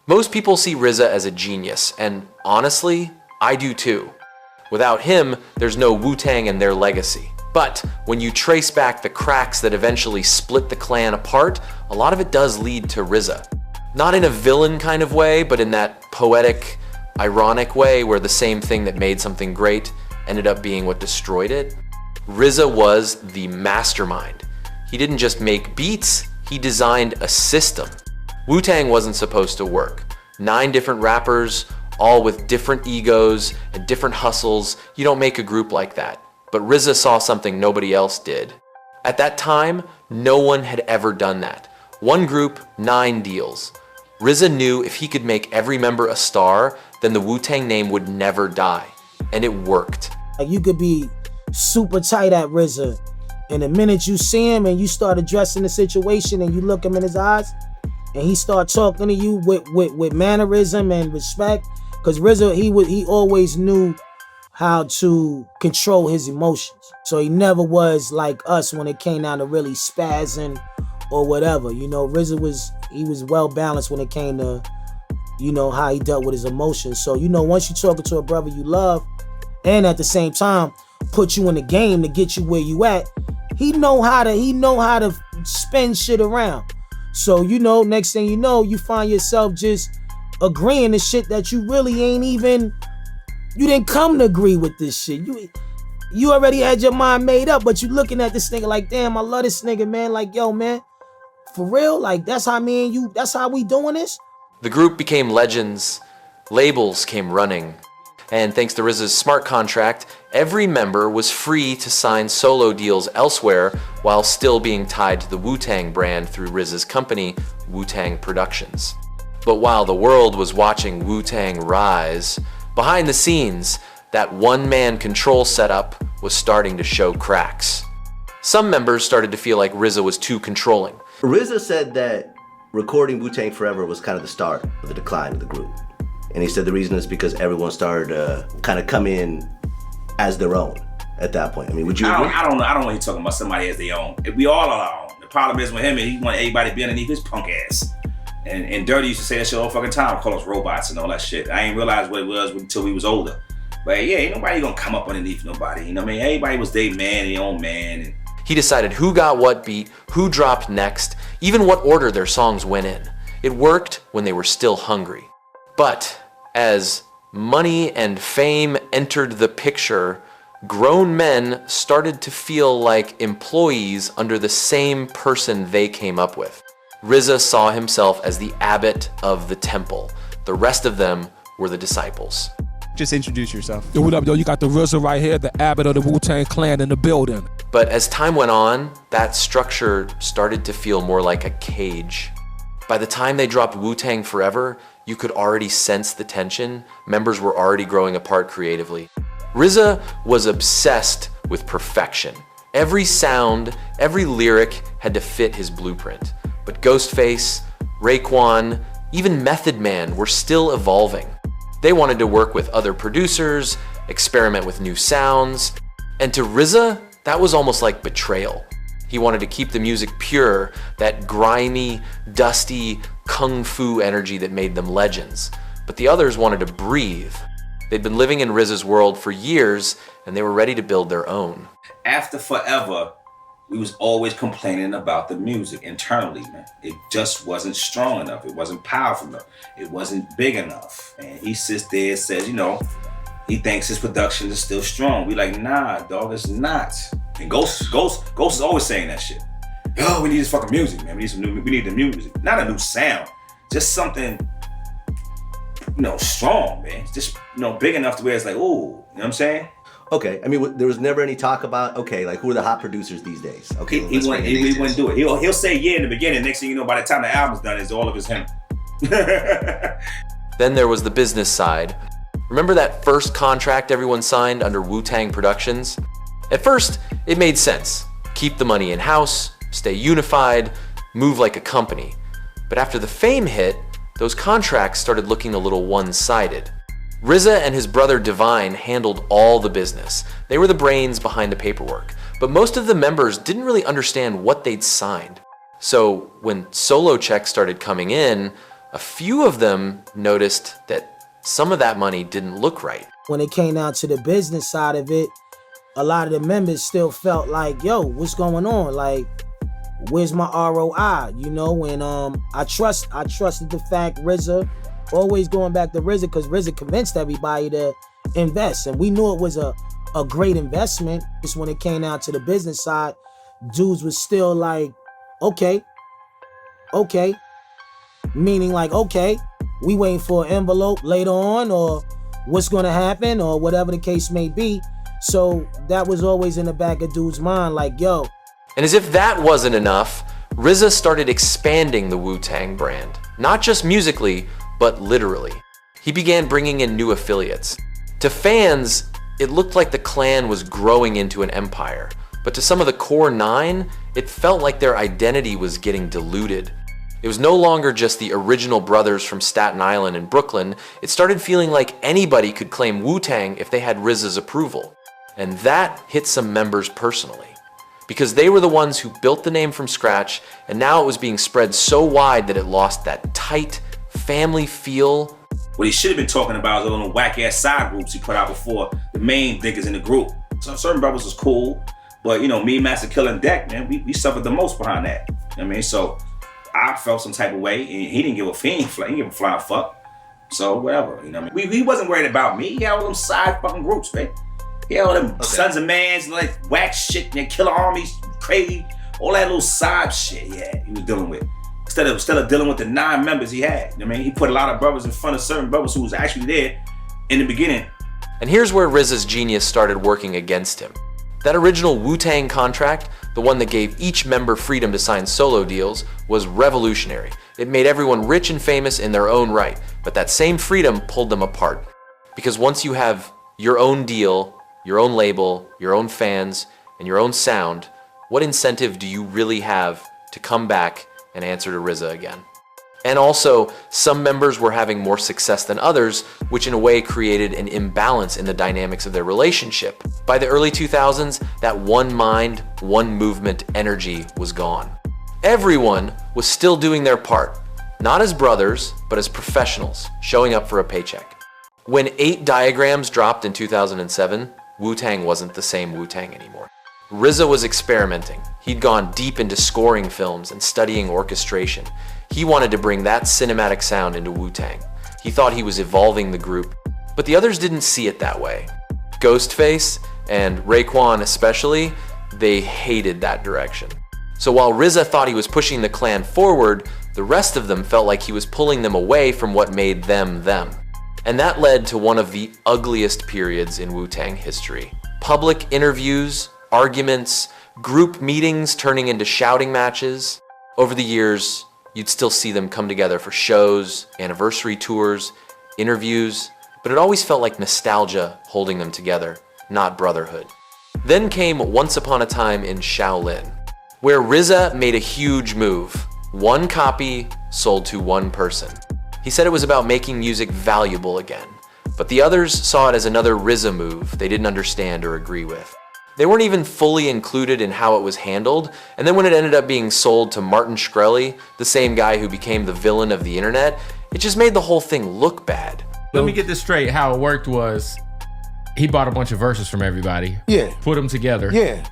Most people see RZA as a genius, and honestly, I do too. Without him, there's no Wu-Tang and their legacy. But when you trace back the cracks that eventually split the clan apart, a lot of it does lead to RZA. Not in a villain kind of way, but in that poetic, ironic way where the same thing that made something great ended up being what destroyed it. RZA was the mastermind. He didn't just make beats, he designed a system. Wu-Tang wasn't supposed to work. 9 different rappers, all with different egos and different hustles. You don't make a group like that. But RZA saw something nobody else did. At that time, no one had ever done that. 1 group, 9 deals. RZA knew if he could make every member a star, then the Wu-Tang name would never die. And it worked. You could be super tight at RZA, and the minute you see him and you start addressing the situation and you look him in his eyes, and he start talking to you with mannerism and respect, because RZA, he always knew how to control his emotions. So he never was like us when it came down to really spazzing or whatever. You know, RZA was well balanced when it came to, you know, how he dealt with his emotions. So, you know, once you're talking to a brother you love, and at the same time put you in the game to get you where you at, he know how to spin shit around. So, you know, next thing you know, you find yourself just agreeing to shit that you really ain't even, you didn't come to agree with this shit. You already had your mind made up, but you looking at this nigga like, damn, I love this nigga, man. Like, yo, man, for real? Like, that's how me and you, that's how we doing this? The group became legends, labels came running, and thanks to RZA's smart contract, every member was free to sign solo deals elsewhere while still being tied to the Wu-Tang brand through RZA's company, Wu-Tang Productions. But while the world was watching Wu-Tang rise, behind the scenes, that one-man control setup was starting to show cracks. Some members started to feel like RZA was too controlling. RZA said that recording Wu-Tang Forever was kind of the start of the decline of the group. And he said the reason is because everyone started to kind of come in as their own at that point. I mean, would you agree? I don't know he's talking about somebody as their own. We all are our own. The problem is with him, he want everybody to be underneath his punk ass. And Dirty used to say that shit all fucking time, call us robots and all that shit. I ain't realized what it was until we was older. But yeah, ain't nobody gonna come up underneath nobody. You know what I mean? Everybody was their man, their own man. And he decided who got what beat, who dropped next, even what order their songs went in. It worked when they were still hungry. But as money and fame entered the picture, grown men started to feel like employees under the same person they came up with. RZA saw himself as the abbot of the temple. The rest of them were the disciples. Just introduce yourself. Yo, what up, yo? You got the RZA right here, the abbot of the Wu-Tang Clan in the building. But as time went on, that structure started to feel more like a cage. By the time they dropped Wu-Tang Forever, you could already sense the tension. Members were already growing apart creatively. RZA was obsessed with perfection. Every sound, every lyric had to fit his blueprint. But Ghostface, Raekwon, even Method Man were still evolving. They wanted to work with other producers, experiment with new sounds, and to RZA, that was almost like betrayal. He wanted to keep the music pure, that grimy, dusty, kung fu energy that made them legends. But the others wanted to breathe. They'd been living in RZA's world for years, and they were ready to build their own. after Forever, we was always complaining about the music internally, man. It just wasn't strong enough. It wasn't powerful enough. It wasn't big enough. And he sits there and says, you know, he thinks his production is still strong. We like, nah, dog, it's not. And Ghost is always saying that shit. Yo, we need this fucking music, man. We need the music. Not a new sound. Just something, you know, strong, man. It's just, you know, big enough to where it's like, ooh, you know what I'm saying? Okay, I mean, there was never any talk about, okay, like who are the hot producers these days? Okay, he wouldn't do it. He'll say yeah in the beginning. Next thing you know, by the time the album's done, it's all of his him. Then there was the business side. Remember that first contract everyone signed under Wu-Tang Productions? At first, it made sense. Keep the money in-house, stay unified, move like a company. But after the fame hit, those contracts started looking a little one-sided. RZA and his brother Divine handled all the business. They were the brains behind the paperwork. But most of the members didn't really understand what they'd signed. So when solo checks started coming in, a few of them noticed that some of that money didn't look right. When it came down to the business side of it, a lot of the members still felt like, yo, what's going on? Like, where's my ROI? You know, and I trusted the fact RZA, always going back to RZA, because RZA convinced everybody to invest. And we knew it was a great investment. Just when it came down to the business side, dudes was still like, okay. Meaning like, okay, we waiting for an envelope later on, or what's gonna happen, or whatever the case may be. So that was always in the back of dude's mind, like, yo. And as if that wasn't enough, RZA started expanding the Wu-Tang brand. Not just musically, but literally. He began bringing in new affiliates. To fans, it looked like the clan was growing into an empire. But to some of the core nine, it felt like their identity was getting diluted. It was no longer just the original brothers from Staten Island and Brooklyn. It started feeling like anybody could claim Wu-Tang if they had RZA's approval. And that hit some members personally, because they were the ones who built the name from scratch, and now it was being spread so wide that it lost that tight family feel. What he should have been talking about is all the whack-ass side groups he put out before the main niggas in the group. So certain brothers was cool, but you know, me, Master Killah, and Deck, man, we suffered the most behind that. You know what I mean? So I felt some type of way, and he didn't give a he didn't give a flying fuck. So whatever, you know what I mean? He wasn't worried about me. He had all them side fucking groups, man. He had all them Sons of Mans, like whack shit, man, Killer Armies, crazy, all that little side shit he was dealing with. Instead of dealing with the 9 members he had. You know what I mean? He put a lot of brothers in front of certain brothers who was actually there in the beginning. And here's where RZA's genius started working against him. That original Wu-Tang contract, the one that gave each member freedom to sign solo deals, was revolutionary. It made everyone rich and famous in their own right, but that same freedom pulled them apart. Because once you have your own deal, your own label, your own fans, and your own sound, what incentive do you really have to come back and answer to RZA again? And also, some members were having more success than others, which in a way created an imbalance in the dynamics of their relationship. By the early 2000s, that one mind, one movement energy was gone. Everyone was still doing their part, not as brothers, but as professionals, showing up for a paycheck. When 8 Diagrams dropped in 2007, Wu-Tang wasn't the same Wu-Tang anymore. RZA was experimenting. He'd gone deep into scoring films and studying orchestration. He wanted to bring that cinematic sound into Wu-Tang. He thought he was evolving the group, but the others didn't see it that way. Ghostface and Raekwon especially, they hated that direction. So while RZA thought he was pushing the clan forward, the rest of them felt like he was pulling them away from what made them them. And that led to one of the ugliest periods in Wu-Tang history. Public interviews, arguments, group meetings turning into shouting matches. Over the years, you'd still see them come together for shows, anniversary tours, interviews, but it always felt like nostalgia holding them together, not brotherhood. Then came Once Upon a Time in Shaolin, where RZA made a huge move. One copy sold to one person. He said it was about making music valuable again, but the others saw it as another RZA move they didn't understand or agree with. They weren't even fully included in how it was handled, and then when it ended up being sold to Martin Shkreli, the same guy who became the villain of the internet, it just made the whole thing look bad. Let me get this straight. How it worked was he bought a bunch of verses from everybody. Yeah. Put them together. Yeah.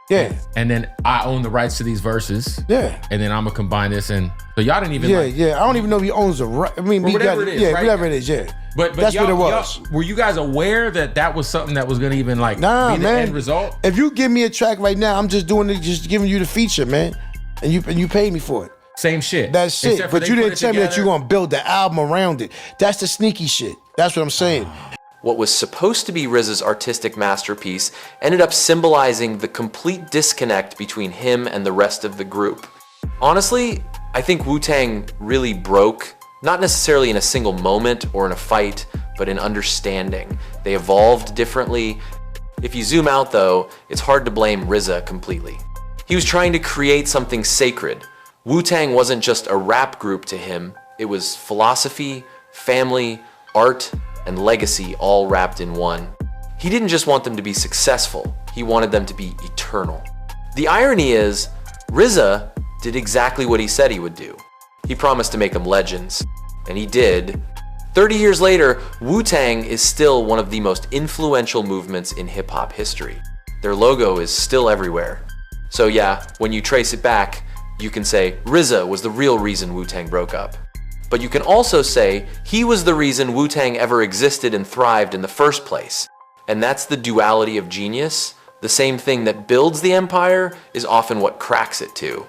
Yeah. And then I own the rights to these verses. Yeah. And then I'm gonna combine this, and so y'all didn't even. Yeah. I don't even know if he owns the right. I mean, Well, whatever it is, right? whatever it is. Yeah. But that's what it was. Were you guys aware that that was something that was gonna even like be the end result? If you give me a track right now, I'm just doing it, just giving you the feature, man, and you paid me for it. Same shit. That's it. Except for But you they didn't put it tell me that together. you're gonna build the album around it. That's the sneaky shit. That's what I'm saying. What was supposed to be RZA's artistic masterpiece ended up symbolizing the complete disconnect between him and the rest of the group. Honestly, I think Wu-Tang really broke, not necessarily in a single moment or in a fight, but in understanding. They evolved differently. If you zoom out though, it's hard to blame RZA completely. He was trying to create something sacred. Wu-Tang wasn't just a rap group to him, it was philosophy, family, art, and legacy all wrapped in one. He didn't just want them to be successful, he wanted them to be eternal. The irony is, RZA did exactly what he said he would do. He promised to make them legends. And he did. 30 years later, Wu-Tang is still one of the most influential movements in hip-hop history. Their logo is still everywhere. So yeah, when you trace it back, you can say RZA was the real reason Wu-Tang broke up. But you can also say he was the reason Wu-Tang ever existed and thrived in the first place. And that's the duality of genius. The same thing that builds the empire is often what cracks it too.